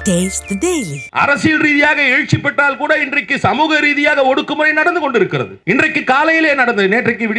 Taste the Daily. அரசியல் ரீதியாக எழுச்சி பெற்றால் கூட இன்றைக்கு சமூக ரீதியாக ஒடுக்குமுறை நடந்து கொண்டிருக்கிறது. இன்றைக்கு காலையிலே நடந்தது,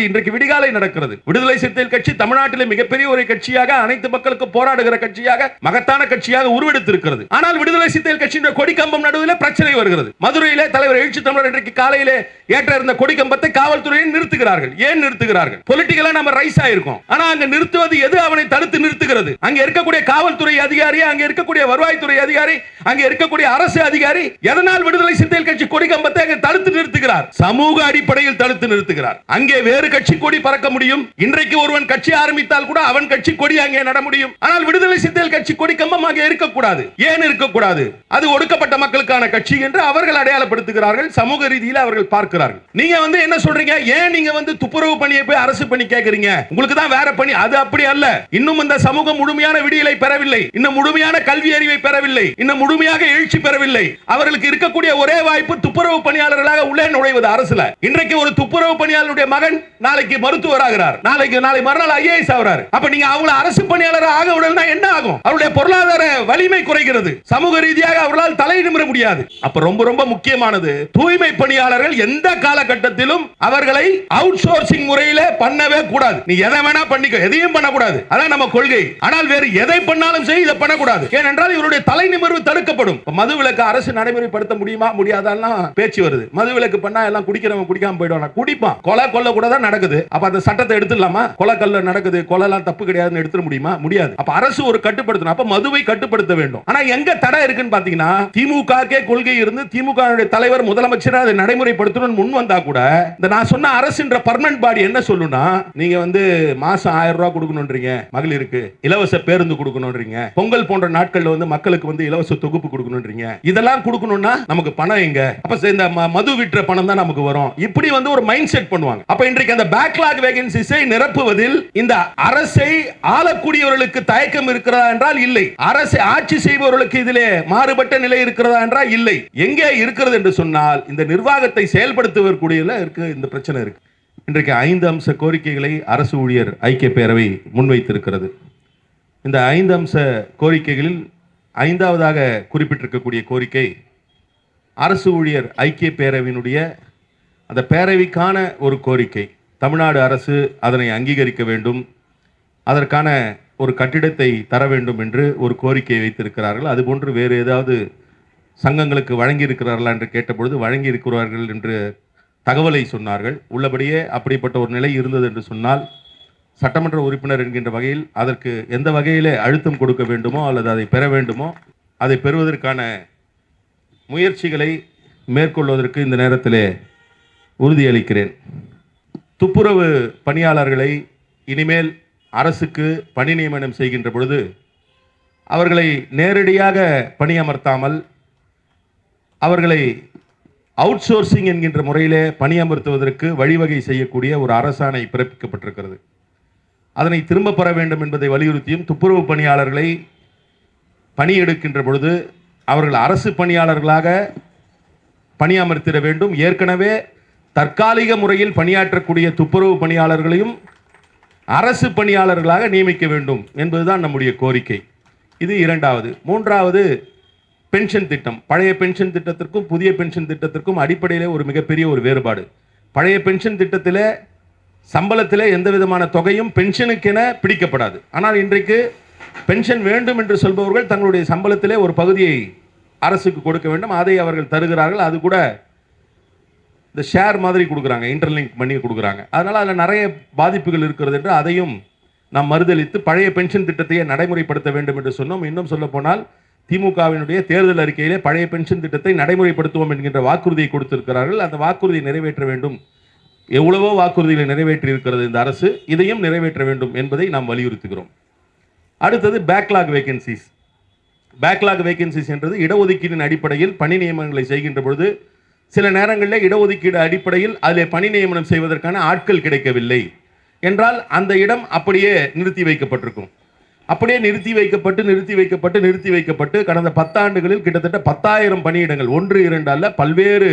இன்றைக்கு விடிகாலை நடக்கிறது. விடுதலை சிறுத்தைகள் கட்சி தமிழ்நாட்டிலே மிகப்பெரிய ஒரு கட்சியாக, அனைத்து மக்களுக்கு போராடுகிற கட்சியாக, மகத்தான கட்சியாக உருவெடுத்திருக்கிறது. ஆனால் விடுதலை சிறுத்தைகள் கட்சியின் கொடிக்கம்பம் நடுவில் பிரச்சனை வருகிறது. மதுரையிலே தலைவர் எழுச்சி தமிழர் இன்றைக்கு காலையிலே ஏற்ற இருந்த கொடிக்கம்பத்தை காவல்துறையை நிறுத்துகிறார்கள். ஏன் நிறுத்துகிறார்கள்? பொலிட்டிக்கலா நம்ம ரைஸ் ஆயிருக்கோம். ஆனா அங்க நிறுத்துவது எது அவனை தடுத்து நிறுத்துகிறது? அங்க இருக்கக்கூடிய காவல்துறை அதிகாரி, அங்க இருக்கக்கூடிய வருவாய்த்துறை அதிகாரி, அங்க இருக்கக்கூடிய அரசு அதிகாரி எதனால் விடுதலை சிறுத்தைகள் கட்சி கொடி கம்பத்தை அங்க தடுத்து நிறுத்துகிறார்? சமூக அடிப்படையில் தடுத்து நிறுத்துகிறார். அங்கே வேறு கட்சி கொடி பறக்க முடியும். இன்றைக்கு ஒருவன் கட்சி ஆரம்பித்தால் கூட அவன் கட்சி கொடி அங்கே நட முடியும். ஆனால் விடுதலை சிறுத்தைகள் கட்சி கொடி கம்பம் அங்கே இருக்கக்கூடாது. ஏன் இருக்கக்கூடாது? அது ஒடுக்கப்பட்ட மக்களுக்கான கட்சி என்று அவர்கள் அடையாளப்படுத்துகிறார்கள். சமூக ரீதியில் அவர்கள் பார்க்கிறார்கள். நீங்க என்ன சொல்றீங்க? ஏன் நீங்க துப்புரவு பணியை போய் அரசு பணி கேட்கறீங்க? உங்களுக்கு தான் வேற பணி. அது அப்படி அல்ல. இன்னும் இந்த சமூகம் முழுமையான விடியலை பெறவில்லை. இன்னும் முழுமையான கல்வி அறிவை பெறவில்லை. இன்னும் முழுமையாக எழுச்சி பெறவில்லை. அவர்களுக்கு இருக்கக்கூடிய ஒரே வாய்ப்பு துப்புரவு பணியாளர்களாக உள்ளே நுழைவது அரசுல. இன்றைக்கு ஒரு துப்புரவு பணியாளருடைய மகன் நாளைக்கு மருத்துவர் ஆகிறார், நாளை மறுநாள் ஐஏஎஸ் ஆகிறார். அப்ப நீங்க அவங்கள அரசு பணியாளர் ஆக விடலனா என்ன ஆகும்? அவருடைய பொருளாதார வலிமை குறைகிறது. சமூக ரீதியாக அவர்களால் தலை நிமிர முடியாது. அப்ப ரொம்ப ரொம்ப முக்கியமானது, தூய்மை பணியாளர்கள் எந்த காலகட்டத்திலும் அவர்களை அவுட் சோர்சிங் முறையில பண்ணவே கூடாது. நீ எதை வேணா பண்ணிக்க, எதையும் பண்ணக்கூடாது. அதான் நம்ம கொள்கை. ஆனால் வேறு எதை பண்ணாலும் சரி, இதை பண்ணக்கூடாது. ஏனென்றால் இவருடைய தலை நிமிர்வு தடுக்கப்படும். மதுவிலக்கு அரசு நடைமுறைப்படுத்த முடியுமா முடியாதான்னா பேச்சு வருது. மதுவிலக்கு பண்ணா எல்லாம் குடிக்கிறவங்க குடிக்காம போயிடுவாங்க. குடிப்பான். கொலை கொல்ல கூட தான் நடக்குது. அப்ப அந்த சட்டத்தை எடுத்துடலாமா? கொலை கல்ல நடக்குது, கொலை எல்லாம் தப்பு கிடையாதுன்னு எடுத்துட முடியுமா? முடியாது. அப்ப அரசு ஒரு கட்டுப்படுத்தணும். அப்ப மதுவை கட்டுப்படுத்த வேண்டும். ஆனா எங்க தடை இருக்குன்னு பாத்தீங்கன்னா, திமுக கொள்கை இருந்து திமுக தலைவர் முதலமைச்சர் அதை நடைமுறைப்படுத்தணும்னு முன் வந்தா கூட, இந்த நான் சொன்ன அரசுன்ற பர்மனன்ட் பாடி என்ன சொல்லுனா, நீங்க மாசம் 1000 ரூபாய் கொடுக்கணும்ன்றீங்க, மகளிருக்கு இலவச பேருந்து கொடுக்கணும்ன்றீங்க, பொங்கல் போன்ற நாட்கள்ல மக்களுக்கு இலவச தொகுப்பு கொடுக்கணும்ன்றீங்க. இதெல்லாம் கொடுக்கணும்னா நமக்கு பணம் எங்க? அப்ப இந்த மது விற்ற பணம் தான் நமக்கு வரும். இப்படி ஒரு மைண்ட் செட் பண்ணுவாங்க. அப்ப இன்றைக்கு அந்த பேக்லாக் வேகன்சிஸை நிரப்புவதில் இந்த அரசை ஆளக்கூடியவர்களுக்கு தயக்கம் இருக்கிறதா என்றால் இல்லை. அரசை ஆட்சி செய்பவர்களுக்கு இதிலே மாறுபட்ட நிலை இருக்கிறதா என்றால் இல்லை. எங்கே இருக்கிறது என்று சொன்னால், இந்த நிர்வாகத்தை செயல்படுத்துவதற்குரியல இருக்கு. இந்த பிரச்சனை இருக்கு. இன்றைக்கு 5 அம்ச கோரிக்கைகளை அரசு ஊழியர் ஐக்கிய பேரவை முன்வைத்திருக்கிறது. இந்த 5 அம்ச கோரிக்கைகளில் 5வதாக குறிப்பிட்டிருக்கக்கூடிய கோரிக்கை, அரசு ஊழியர் ஐக்கிய பேரவையினுடைய அந்த பேரவைக்கான ஒரு கோரிக்கை. தமிழ்நாடு அரசு அதனை அங்கீகரிக்க வேண்டும், அதற்கான ஒரு கட்டிடத்தை தர வேண்டும் என்று ஒரு கோரிக்கையை வைத்திருக்கிறார்கள். அதுபோன்று வேறு ஏதாவது சங்கங்களுக்கு வழங்கி இருக்கிறார்களா என்று கேட்டபொழுது வழங்கி இருக்கிறார்கள் என்று தகவலை சொன்னார்கள். உள்ளபடியே அப்படிப்பட்ட ஒரு நிலை இருந்தது என்று சொன்னால், சட்டமன்ற உறுப்பினர் என்கின்ற வகையில் அதற்கு எந்த வகையிலே அழுத்தம் கொடுக்க வேண்டுமோ அல்லது அதை பெற வேண்டுமோ அதை பெறுவதற்கான முயற்சிகளை மேற்கொள்வதற்கு இந்த நேரத்திலே உறுதியளிக்கிறேன். துப்புரவு பணியாளர்களை இனிமேல் அரசுக்கு பணி நியமனம் செய்கின்ற பொழுது அவர்களை நேரடியாக பணியமர்த்தாமல் அவர்களை அவுட் சோர்சிங் என்கின்ற முறையிலே பணியமர்த்துவதற்கு வழிவகை செய்யக்கூடிய ஒரு அரசாணை பிறப்பிக்கப்பட்டிருக்கிறது. அதனை திரும்ப பெற வேண்டும் என்பதை வலியுறுத்தியும், துப்புரவு பணியாளர்களை பணியெடுக்கின்ற பொழுது அவர்கள் அரசு பணியாளர்களாக பணியமர்த்திட வேண்டும். ஏற்கனவே தற்காலிக முறையில் பணியாற்றக்கூடிய துப்புரவு பணியாளர்களையும் அரசு பணியாளர்களாக நியமிக்க வேண்டும் என்பதுதான் நம்முடைய கோரிக்கை. இது 2வது. 3வது, பென்ஷன் திட்டம். பழைய பென்ஷன் திட்டத்திற்கும் புதிய பென்ஷன் திட்டத்திற்கும் அடிப்படையிலே ஒரு மிகப்பெரிய ஒரு வேறுபாடு. பழைய பென்ஷன் திட்டத்திலே சம்பளத்திலே எந்த விதமான தொகையும் பென்ஷனுக்கென பிடிக்கப்படாது. ஆனால் இன்றைக்கு பென்ஷன் வேண்டும் என்று சொல்பவர்கள் தங்களுடைய சம்பளத்திலே ஒரு பகுதியை அரசுக்கு கொடுக்க வேண்டும். அதை அவர்கள் தருகிறார்கள். அது கூட இந்த ஷேர் மாதிரி கொடுக்குறாங்க, இன்டர்லிங்க் பண்ணி கொடுக்குறாங்க. அதனால் அதில் நிறைய பாதிப்புகள் இருக்கிறது என்று அதையும் நாம் மறுதளித்து பழைய பென்ஷன் திட்டத்தையே நடைமுறைப்படுத்த வேண்டும் என்று சொன்னோம். இன்னும் சொல்ல போனால், திமுகவினுடைய தேர்தல் அறிக்கையிலே பழைய பென்ஷன் திட்டத்தை நடைமுறைப்படுத்துவோம் என்கின்ற வாக்குறுதியை கொடுத்திருக்கிறார்கள். அந்த வாக்குறுதியை நிறைவேற்ற வேண்டும். எவ்வளவோ வாக்குறுதிகளை நிறைவேற்றி இருக்கிறது இந்த அரசு, இதையும் நிறைவேற்ற வேண்டும் என்பதை நாம் வலியுறுத்துகிறோம். அடுத்தது பேக்லாக் வேகன்சிஸ். பேக்லாக் வேகன்சிஸ் என்றது இடஒதுக்கீட்டின் அடிப்படையில் பணி நியமனங்களை செய்கின்ற பொழுது சில நேரங்களில் இடஒதுக்கீடு அடிப்படையில் அதில் பணி நியமனம் செய்வதற்கான ஆட்கள் கிடைக்கவில்லை என்றால் அந்த இடம் அப்படியே நிறுத்தி வைக்கப்பட்டிருக்கும். அப்படியே நிறுத்தி வைக்கப்பட்டு கடந்த 10 ஆண்டுகளில் கிட்டத்தட்ட 10,000 பணியிடங்கள், 1, 2 அல்ல, பல்வேறு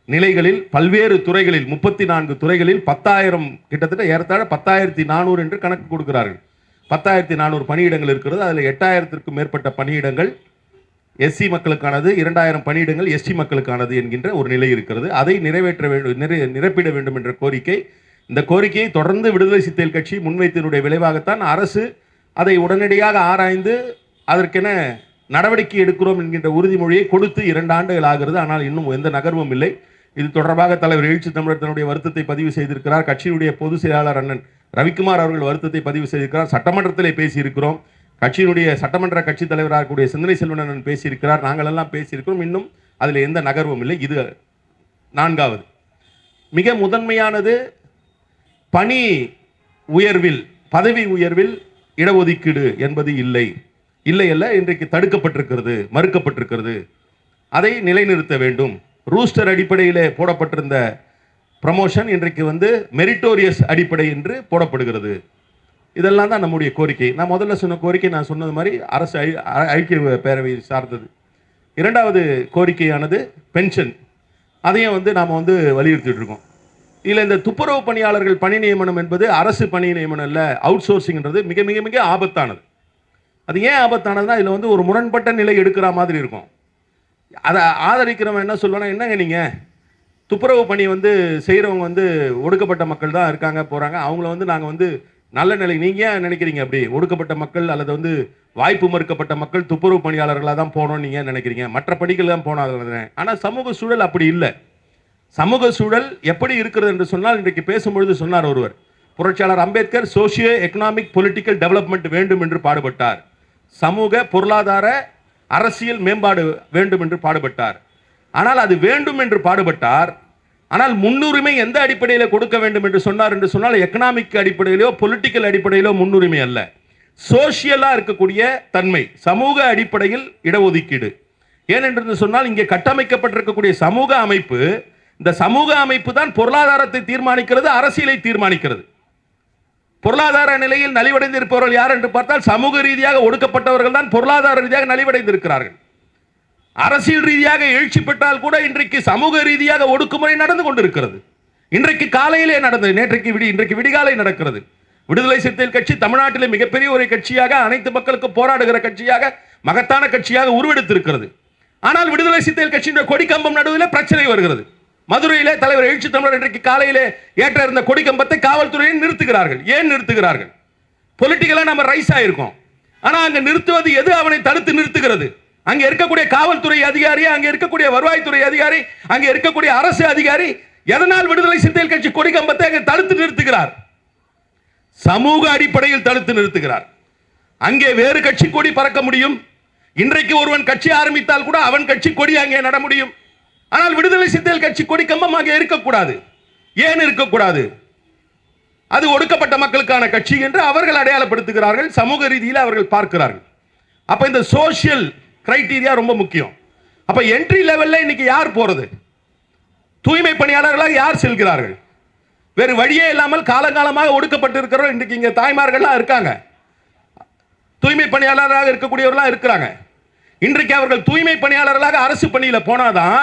நிலைகளில் பல்வேறு துறைகளில் 34 துறைகளில் 10,000 கிட்டத்தட்ட ஏறத்தாழ 10,400 என்று கணக்கு கொடுக்கிறார்கள். 10,400 பணியிடங்கள் இருக்கிறது. அதில் 8,000க்கும் மேற்பட்ட பணியிடங்கள் எஸ்சி மக்களுக்கானது, 2000 பணியிடங்கள் எஸ்டி மக்களுக்கானது என்கின்ற ஒரு நிலை இருக்கிறது. அதை நிறைவேற்ற வேண்டும், நிரப்பிட வேண்டும் என்ற கோரிக்கை. இந்த கோரிக்கையை தொடர்ந்து விடுதலை சிறுத்தைகள் கட்சி முன்வைத்ததனுடைய விளைவாகத்தான் அரசு அதை உடனடியாக ஆராய்ந்து அதற்கென நடவடிக்கை எடுக்கிறோம் என்கின்ற உறுதிமொழியை கொடுத்து 2 ஆண்டுகள் ஆகிறது. ஆனால் இன்னும் எந்த நகர்வும் இல்லை. இது தொடர்பாக தலைவர் எழுச்சி தமிழர் தன்னுடைய வருத்தத்தை பதிவு செய்திருக்கிறார். கட்சியினுடைய பொதுச் செயலாளர் அண்ணன் ரவிக்குமார் அவர்கள் வருத்தத்தை பதிவு செய்திருக்கிறார். சட்டமன்றத்திலே பேசியிருக்கிறோம். கட்சியினுடைய சட்டமன்ற கட்சித் தலைவராக கூடிய சிந்தனை செல்வன் பேசியிருக்கிறார். நாங்கள் எல்லாம் பேசியிருக்கிறோம். இன்னும் அதில் எந்த நகர்வும் இல்லை. இது 4வது. மிக முதன்மையானது பணி உயர்வில், பதவி உயர்வில் இடஒதுக்கீடு என்பது இல்லை அல்ல, இன்றைக்கு தடுக்கப்பட்டிருக்கிறது, மறுக்கப்பட்டிருக்கிறது. அதை நிலைநிறுத்த வேண்டும். ரூஸ்டர் அடிப்படையில் போடப்பட்டிருந்த ப்ரமோஷன் இன்றைக்கு மெரிட்டோரியஸ் அடிப்படை என்று போடப்படுகிறது. இதெல்லாம் தான் நம்முடைய கோரிக்கை. நான் முதல்ல சொன்ன கோரிக்கை நான் சொன்னது மாதிரி அரசு ஐக்கிய பேரவை சார்ந்தது. 2வது கோரிக்கையானது பென்ஷன். அதையும் நாம் வலியுறுத்திட்டு இருக்கோம். இதில் இந்த துப்புரவு பணியாளர்கள் பணி நியமனம் என்பது அரசு பணி நியமனம் இல்லை, அவுட் சோர்சிங்கிறது மிக மிக மிக ஆபத்தானது. அது ஏன் ஆபத்தானதுன்னா இதில் ஒரு முரண்பட்ட நிலை எடுக்கிற மாதிரி இருக்கும். அதை ஆதரிக்கிறவன் என்ன சொல்லுவானா, என்னங்க நீங்கள் துப்புரவு பணி செய்கிறவங்க ஒடுக்கப்பட்ட மக்கள் தான் இருக்காங்க போகிறாங்க, அவங்கள நாங்கள் நல்ல நிலை, நீங்கள் ஏன் நினைக்கிறீங்க அப்படி? ஒடுக்கப்பட்ட மக்கள் அல்லது வாய்ப்பு மறுக்கப்பட்ட மக்கள் துப்புரவு பணியாளர்களாக தான் போகணும்னு நீங்கள் நினைக்கிறீங்க, மற்ற பணிகள் தான் போனாங்க. ஆனால் சமூக சூழல் அப்படி இல்லை. சமூக சூழல் எப்படி இருக்கிறது என்று சொன்னால், இன்றைக்கு பேசும்பொழுது சொன்னார் ஒருவர், புரட்சியாளர் Ambedkar socio economic political development வேண்டும் என்று பாடுபட்டார். சமூக பொருளாதார அரசியல் மேம்பாடு வேண்டும் என்று பாடுபட்டார். ஆனால் அது வேண்டும் என்று பாடுபட்டார். ஆனால் முன்னுரிமை எந்த அடிப்படையில் கொடுக்க வேண்டும் என்று சொன்னால் எக்கனாமிக் அடிப்படையிலோ பொலிட்டிக்கல் அடிப்படையிலோ முன்னுரிமை அல்ல, சோசியலா இருக்கக்கூடிய தன்மை, சமூக அடிப்படையில் இடஒதுக்கீடு. ஏனென்று சொன்னால் இங்கே கட்டமைக்கப்பட்டிருக்கக்கூடிய சமூக அமைப்பு, இந்த சமூக அமைப்பு தான் பொருளாதாரத்தை தீர்மானிக்கிறது, அரசியலை தீர்மானிக்கிறது. பொருளாதார நிலையில் நலிவடைந்திருப்பவர்கள் யார் என்று பார்த்தால் சமூக ரீதியாக ஒடுக்கப்பட்டவர்கள் தான் பொருளாதார ரீதியாக நலிவடைந்திருக்கிறார்கள். அரசியல் ரீதியாக எழுச்சி பெற்றால் கூட இன்றைக்கு சமூக ரீதியாக ஒடுக்குமுறை நடந்து கொண்டிருக்கிறது. இன்றைக்கு காலையிலே நடந்தது, இன்றைக்கு விடிகாலை நடக்கிறது. விடுதலை சிறுத்தைகள் கட்சி தமிழ்நாட்டிலே மிகப்பெரிய ஒரு கட்சியாக, அனைத்து மக்களுக்கு போராடுகிற கட்சியாக, மகத்தான கட்சியாக உருவெடுத்திருக்கிறது. ஆனால் விடுதலை சிறுத்தைகள் கட்சியின் கொடிக்கம்பம் நடுவில் பிரச்சனை வருகிறது. மதுரையிலே தலைவர் எழுச்சி தமிழர் இன்றைக்கு காலையிலே ஏற்ற இருந்த கொடிக்கம்பத்தை காவல்துறையை நிறுத்துகிறார்கள். ஏன் நிறுத்துகிறார்கள்? பொலிட்டிக்கலா நம்ம ரைஸ் ஆயிருக்கோம். ஆனா அங்க நிறுத்துவது எது அவனை தடுத்து நிறுத்துகிறது? அங்க இருக்கக்கூடிய காவல்துறை அதிகாரி, அங்க இருக்கக்கூடிய வருவாய்த்துறை அதிகாரி, அங்க இருக்கக்கூடிய அரசு அதிகாரி எதனால் விடுதலை சிறுத்தைகள் கட்சி கொடிக்கம்பத்தை அங்க தடுத்து நிறுத்துகிறார்? சமூக அடிப்படையில் தடுத்து நிறுத்துகிறார். அங்கே வேறு கட்சி கொடி பறக்க முடியும். இன்றைக்கு ஒருவன் கட்சி ஆரம்பித்தால் கூட அவன் கட்சி கொடி அங்கே நட முடியும். ஆனால் விடுதலை சிறுத்தைகள் கட்சி கொடி கம்பம் அங்கே இருக்கக்கூடாது. ஏன் இருக்கக்கூடாது? அது ஒடுக்கப்பட்ட மக்களுக்கான கட்சி என்று அவர்கள் அடையாளப்படுத்துகிறார்கள், சமூக ரீதியில் அவர்கள் பார்க்கிறார்கள். அப்ப இந்த சோசியல் கிரைட்டீரியா ரொம்ப முக்கியம். அப்ப என்ட்ரி லெவல்ல இன்னைக்கு யார் போறது? தூய்மை பணியாளர்களாக யார் செல்கிறார்கள்? வேறு வழியே இல்லாமல் காலகாலமாக ஒடுக்கப்பட்டு இருக்கிறோம். இன்றைக்கு இங்க தாய்மார்கள்லாம் இருக்காங்க, தூய்மை பணியாளராக இருக்கக்கூடியவர்களாம் இருக்கிறாங்க. இன்றைக்கு அவர்கள் தூய்மை பணியாளர்களாக அரசு பணியில் போனாதான்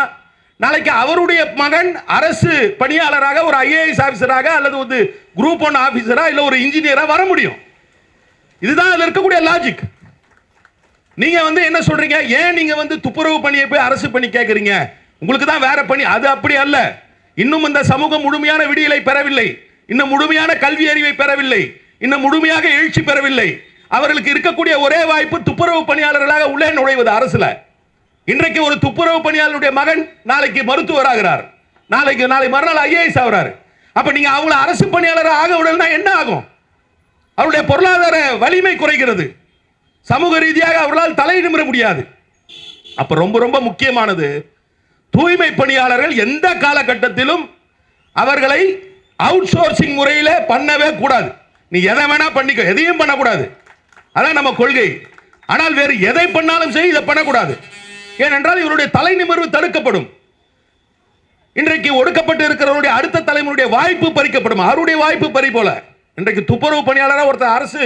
நாளைக்கு அவருடைய மகன் அரசு பணியாளராக, ஒரு ஐஏஎஸ் ஆபீசராக அல்லது ஒரு குரூப் 1 ஆபீசரா இல்ல ஒரு இன்ஜினியரா வர முடியும். இதுதான் அதுல இருக்கக்கூடிய லாஜிக். நீங்க என்ன சொல்றீங்க? ஏன் நீங்க துப்புரவு பணியை போய் அரசு பணி கேட்கறீங்க? உங்களுக்கு தான் வேற பணி. அது அப்படி அல்ல. இன்னும் இந்த சமூகம் முழுமையான விடியலை பெறவில்லை, இன்னும் முழுமையான கல்வி அறிவை பெறவில்லை, இன்னும் முழுமையாக எழுச்சி பெறவில்லை. அவர்களுக்கு இருக்கக்கூடிய ஒரே வாய்ப்பு துப்புரவு பணியாளர்களாக உள்ளே நுழைவது அரசுல. இன்றைக்கு ஒரு துப்புரவு பணியாளருடைய மகன் நாளைக்கு மருத்துவராகிறார், நாளை மறுநாள் ஐஏஎஸ் ஆகிறார். அப்ப நீங்க அவங்கள அரசு பணியாளர் ஆக விடலனா என்ன ஆகும்? அவருடைய பொருளாதார வலிமை குறைகிறது, சமூக ரீதியாக அவர்களால் தலை நிமிர முடியாது. அப்ப ரொம்ப ரொம்ப முக்கியமானது, தூய்மை பணியாளர்கள் எந்த காலகட்டத்திலும் அவர்களை அவுட் சோர்சிங் முறையில் பண்ணவே கூடாது. நீ எதை வேணா பண்ணிக்க, எதையும் பண்ணக்கூடாது, அதான் நம்ம கொள்கை. ஆனால் வேறு எதை பண்ணாலும் சரி, இதை பண்ணக்கூடாது. ஏனென்றால் இவருடைய தலை நிமிர்வு தடுக்கப்படும். இன்றைக்கு ஒடுக்கப்பட்டு இருக்கிறவருடைய அடுத்த தலைமுறையுடைய வாய்ப்பு பறிக்கப்படும். அவருடைய வாய்ப்பு பறி போல இன்றைக்கு துப்புரவு பணியாளராக ஒருத்தர் அரசு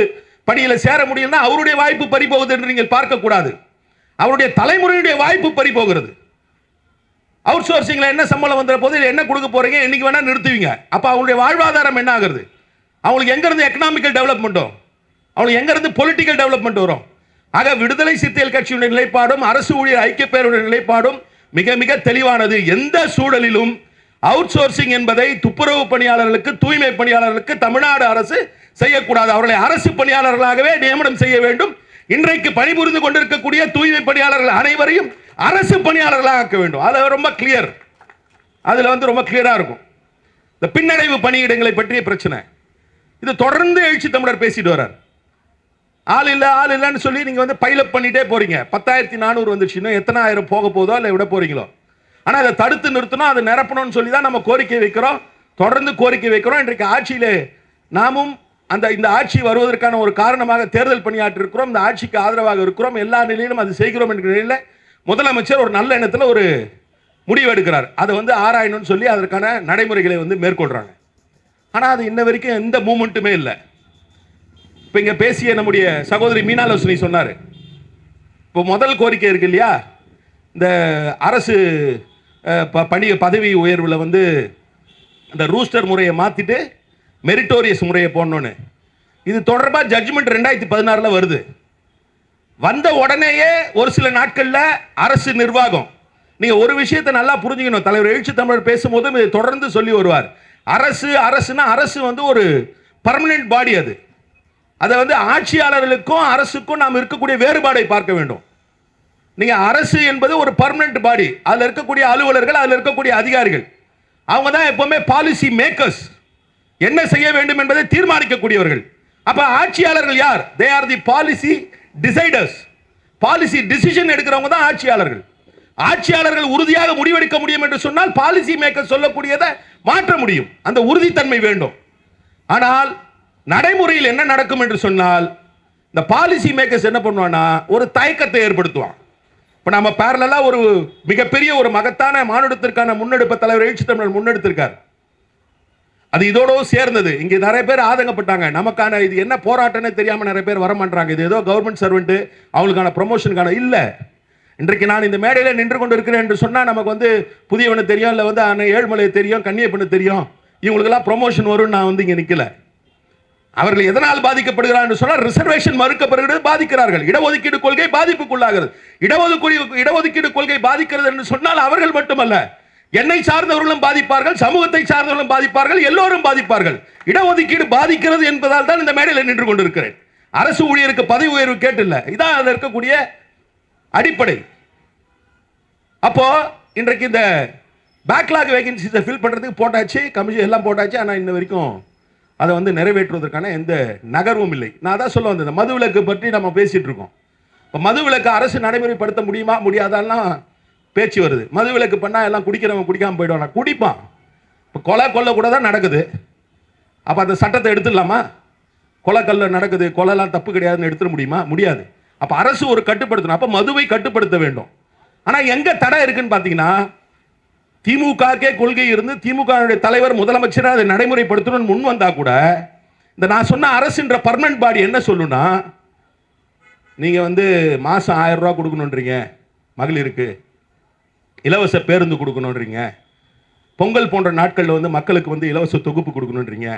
பணியில சேர முடியும்னா அவருடைய வாய்ப்பு பறி போகுது என்று நீங்கள் பார்க்க கூடாது. அவருடைய தலைமுறையுடைய வாய்ப்பு பறி போகிறது. அவுட் சோர்சிங்ல என்ன சம்பளம் வந்த போது என்ன கொடுக்க போறீங்க, என்னைக்கு வேணா நிறுத்துவீங்க. அப்ப அவங்களுடைய வாழ்வாதாரம் என்ன ஆகுறது? அவங்களுக்கு எங்க இருந்து எக்கனாமிக்கல் டெவலப்மெண்ட்டோ, அவங்களுக்கு எங்க இருந்து பொலிட்டிக்கல் டெவலப்மெண்ட் வரும்? ஆக விடுதலை சிறுத்தைகள் கட்சியுடைய நிலைப்பாடும் அரசு ஊழியர் ஐக்கிய பேருடைய நிலைப்பாடும் மிக மிக தெளிவானது. எந்த சூழலிலும் அவுட் சோர்சிங் என்பதை துப்புரவு பணியாளர்களுக்கு, தூய்மை பணியாளர்களுக்கு தமிழ்நாடு அரசு செய்யக்கூடாது. அவர்களை அரசு பணியாளர்களாகவே நியமனம் செய்ய வேண்டும். இன்றைக்கு பணிபுரிந்து கொண்டிருக்கக்கூடிய தூய்மை பணியாளர்கள் அனைவரையும் அரசு பணியாளர்களாக ஆக்க வேண்டும். அது ரொம்ப கிளியர். அதுல ரொம்ப கிளியரா இருக்கும். இந்த பின்னடைவு பணியிடங்களை பற்றிய பிரச்சனை இது தொடர்ந்து எழுச்சி தமிழர் பேசிட்டு வர்றார். ஆள் இல்லைன்னு சொல்லி நீங்க பைலப் பண்ணிட்டே போறீங்க. 10,400 வந்துச்சுன்னா எத்தனை ஆயிரம் போக போதோ இல்லை விட போறீங்களோ. ஆனா அதை தடுத்து நிறுத்தணும், அதை நிரப்பணும்னு சொல்லி தான் நம்ம கோரிக்கை வைக்கிறோம், தொடர்ந்து கோரிக்கை வைக்கிறோம். இன்றைக்கு ஆட்சியிலே நாமும் இந்த ஆட்சி வருவதற்கான ஒரு காரணமாக தேர்தல் பணியாற்றி இருக்கிறோம். இந்த ஆட்சிக்கு ஆதரவாக இருக்கிறோம். எல்லா நிலையிலும் அது செய்கிறோம் என்கிற நிலையில் முதலமைச்சர் ஒரு நல்ல எண்ணத்தில் ஒரு முடிவு எடுக்கிறார். அதை ஆராயணும்னு சொல்லி அதற்கான நடைமுறைகளை மேற்கொள்றாங்க. ஆனால் அது இன்ன வரைக்கும் எந்த மூமெண்ட்டுமே இல்லை. இப்போ இங்கே பேசிய நம்முடைய சகோதரி மீனாலோசனை சொன்னார். இப்போ முதல் கோரிக்கை இருக்கு இல்லையா, இந்த அரசு பதவி உயர்வில் இந்த ரூஸ்டர் முறையை மாற்றிட்டு மெரிட்டோரியஸ் முறையை போடணும்னு. இது தொடர்பாக ஜட்ஜ்மெண்ட் 2016 வருது. வந்த உடனேயே ஒரு சில நாட்களில் அரசு நிர்வாகம், நீங்க ஒரு விஷயத்தை நல்லா புரிஞ்சுக்கணும். தலைவர் எழுச்சி தமிழர் பேசும்போது இதை தொடர்ந்து சொல்லி வருவார். அரசுனா அரசு ஒரு பர்மனன்ட் பாடி. அதை ஆட்சியாளர்களுக்கும் அரசுக்கும் நாம் இருக்கக்கூடிய வேறுபாடை பார்க்க வேண்டும். நீங்க அரசு என்பது ஒரு பர்மனன்ட் பாடி. அதில் இருக்கக்கூடிய அலுவலர்கள், அதில் இருக்கக்கூடிய அதிகாரிகள், அவங்க தான் எப்பவுமே பாலிசி மேக்கர்ஸ், என்ன செய்ய வேண்டும் என்பதை தீர்மானிக்கக்கூடியவர்கள். அப்ப ஆட்சியாளர்கள் யார்? They are the policy deciders. Policy decision எடுக்கிறவங்க தான் ஆட்சியாளர்கள். ஆட்சியாளர்கள் உறுதியாக முடிவெடுக்க முடியும் என்று சொன்னால் பாலிசி மேக்கர் சொல்லக்கூடியதை மாற்ற முடியும். அந்த உறுதித்தன்மை வேண்டும். ஆனால் நடைமுறையில் என்ன நடக்கும் என்று சொன்னால் இந்த பாலிசி மேக்கர்ஸ் என்ன பண்ணுவான்னா ஒரு தயக்கத்தை ஏற்படுத்துவான். இப்ப நம்ம பேரலா ஒரு மிகப்பெரிய ஒரு மகத்தான மானுடத்திற்கான முன்னெடுப்பை தலைவர் எழுச்சி தமிழர் முன்னெடுத்திருக்கார். அது இதோட சேர்ந்தது. இங்க நிறைய பேர் ஆதங்கப்பட்டாங்க. நமக்கான இது என்ன போராட்டம்னே தெரியாம நிறைய பேர் வர மாட்டாங்க. இது ஏதோ கவர்மெண்ட் சர்வெண்ட் அவங்களுக்கான ப்ரொமோஷனுக்கான இல்ல. இன்றைக்கு நான் இந்த மேடையில் நின்று கொண்டு இருக்கிறேன் என்று சொன்னா நமக்கு புதியவனு தெரியும், இல்ல ஏழ்மலையை தெரியும், கன்னியப்பண்ணு தெரியும், இவங்களுக்கெல்லாம் ப்ரொமோஷன் வரும். நான் இங்க நிக்கல. அவர்கள் எதனால் பாதிக்கப்படுகிறார் என்று சொன்னால் ரிசர்வேஷன் மறுக்கப்படுகிறது, பாதிக்கிறார்கள். இடஒதுக்கீடு கொள்கை பாதிப்புக்குள்ளாகிறது. இடஒதுக்கீடு கொள்கை பாதிக்கிறது என்று சொன்னால் அவர்கள் மட்டுமல்ல, என்னை சார்ந்தவர்களும் பாதிப்பார்கள், சமூகத்தை சார்ந்தவர்களும் பாதிப்பார்கள், எல்லோரும் பாதிப்பார்கள். இடஒதுக்கீடு பாதிக்கிறது என்பதால் தான் இந்த மேடையில் நின்று கொண்டிருக்கிறேன். அரசு ஊழியருக்கு பதவி உயர்வு கேட்டில்ல, இதான் அதில் இருக்கக்கூடிய அடிப்படை. அப்போ இன்றைக்கு இந்த பேக்லாக் வேகன்சிஸை ஃபில் பண்றதுக்கு போட்டாச்சு, கமிஷன் எல்லாம் போட்டாச்சு. ஆனால் இன்ன வரைக்கும் அதை நிறைவேற்றுவதற்கான எந்த நகர்வும் இல்லை. நான் தான் சொல்ல வந்தேன், மது விலக்கு பற்றி நம்ம பேசிட்டு இருக்கோம். இப்போ மது விலக்கு அரசு நடைமுறைப்படுத்த முடியுமா முடியாதாலாம் பேச்சு வருது. மது விலக்கு பண்ணா எல்லாம் குடிக்கிறவன் குடிக்காம போயிடுவானா? குடிப்பான். இப்போ கொலை கூட தான் நடக்குது. அப்போ அந்த சட்டத்தை எடுத்துடலாமா? கொலை நடக்குது, கொலைலாம் தப்பு கிடையாதுன்னு எடுத்துட முடியுமா? முடியாது. அப்போ அரசு ஒரு கட்டுப்படுத்தணும். அப்போ மதுவை கட்டுப்படுத்த வேண்டும். ஆனால் எங்க தடை இருக்குன்னு பார்த்தீங்கன்னா, திமுக கொள்கை இருந்து திமுக தலைவர் முதலமைச்சர் அதை நடைமுறைப்படுத்தணும்னு முன் வந்தா கூட இந்த நான் சொன்ன அரசுன்ற பர்மனன்ட் பாடி என்ன சொல்லுன்னா, நீங்க மாசம் 1000 ரூபாய் கொடுக்கணுன்றீங்க, மகளிருக்கு இலவச பேருந்து கொடுக்கணுன்றீங்க, பொங்கல் போன்ற நாட்களில் மக்களுக்கு இலவச தொகுப்பு கொடுக்கணுன்றீங்க,